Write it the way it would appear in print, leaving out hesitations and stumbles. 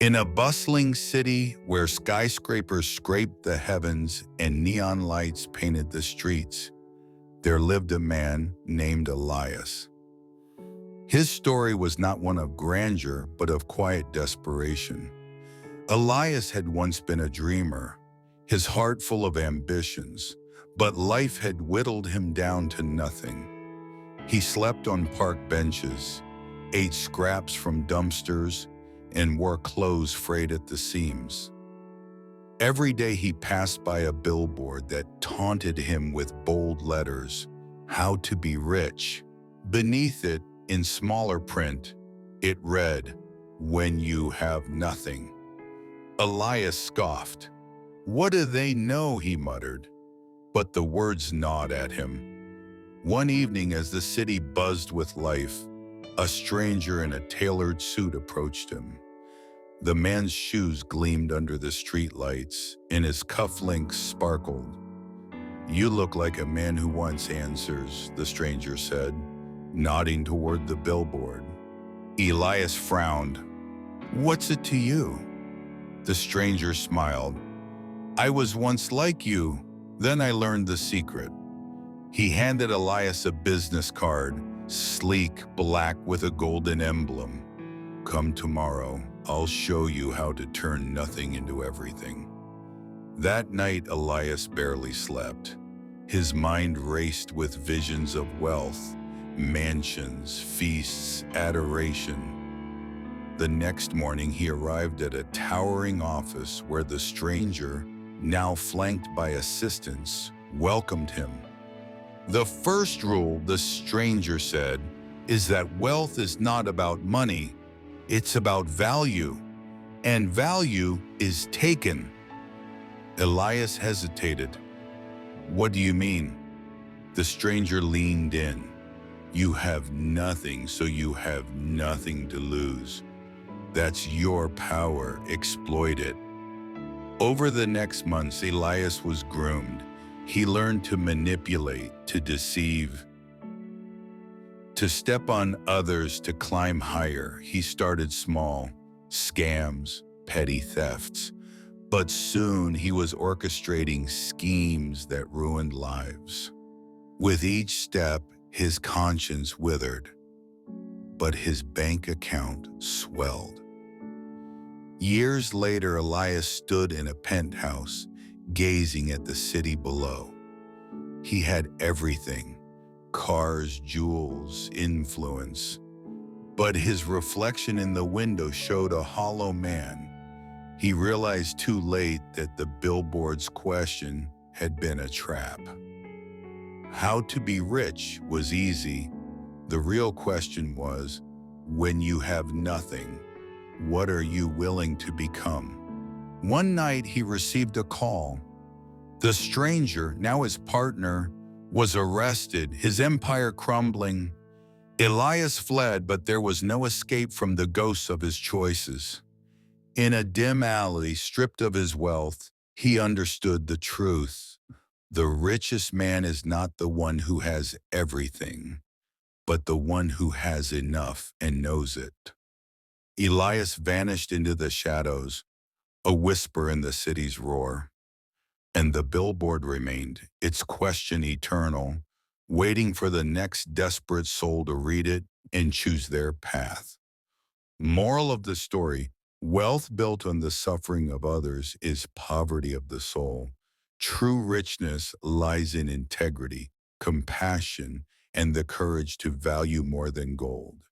In a bustling city where skyscrapers scraped the heavens and neon lights painted the streets, there lived a man named Elias. His story was not one of grandeur, but of quiet desperation. Elias had once been a dreamer, his heart full of ambitions, but life had whittled him down to nothing. He slept on park benches, ate scraps from dumpsters, and wore clothes frayed at the seams. Every day he passed by a billboard that taunted him with bold letters, "How to be rich." Beneath it, in smaller print, it read, "When you have nothing." Elias scoffed. "What do they know?" he muttered. But the words gnawed at him. One evening, as the city buzzed with life, a stranger in a tailored suit approached him. The man's shoes gleamed under the streetlights, and his cufflinks sparkled. "You look like a man who wants answers," the stranger said, nodding toward the billboard. Elias frowned. "What's it to you?" The stranger smiled. "I was once like you, then I learned the secret." He handed Elias a business card, sleek black with a golden emblem. "Come tomorrow, I'll show you how to turn nothing into everything." That night, Elias barely slept. His mind raced with visions of wealth, mansions, feasts, adoration. The next morning, he arrived at a towering office where the stranger, now flanked by assistants, welcomed him. "The first rule," the stranger said, "is that wealth is not about money. It's about value, and value is taken." Elias hesitated. "What do you mean?" The stranger leaned in. "You have nothing, so you have nothing to lose. That's your power. Exploit it." Over the next months, Elias was groomed. He learned to manipulate, to deceive, to step on others, to climb higher. He started small, scams, petty thefts, but soon he was orchestrating schemes that ruined lives. With each step, his conscience withered, but his bank account swelled. Years later, Elias stood in a penthouse, gazing at the city below. He had everything: cars, jewels, influence. But his reflection in the window showed a hollow man. He realized too late that the billboard's question had been a trap. How to be rich was easy. The real question was, when you have nothing, what are you willing to become? One night he received a call. The stranger, now his partner, was arrested, his empire crumbling. Elias fled, but there was no escape from the ghosts of his choices. In a dim alley, stripped of his wealth, he understood the truth. The richest man is not the one who has everything, but the one who has enough and knows it. Elias vanished into the shadows, a whisper in the city's roar. And the billboard remained, its question eternal, waiting for the next desperate soul to read it and choose their path. Moral of the story: wealth built on the suffering of others is poverty of the soul. True richness lies in integrity, compassion, and the courage to value more than gold.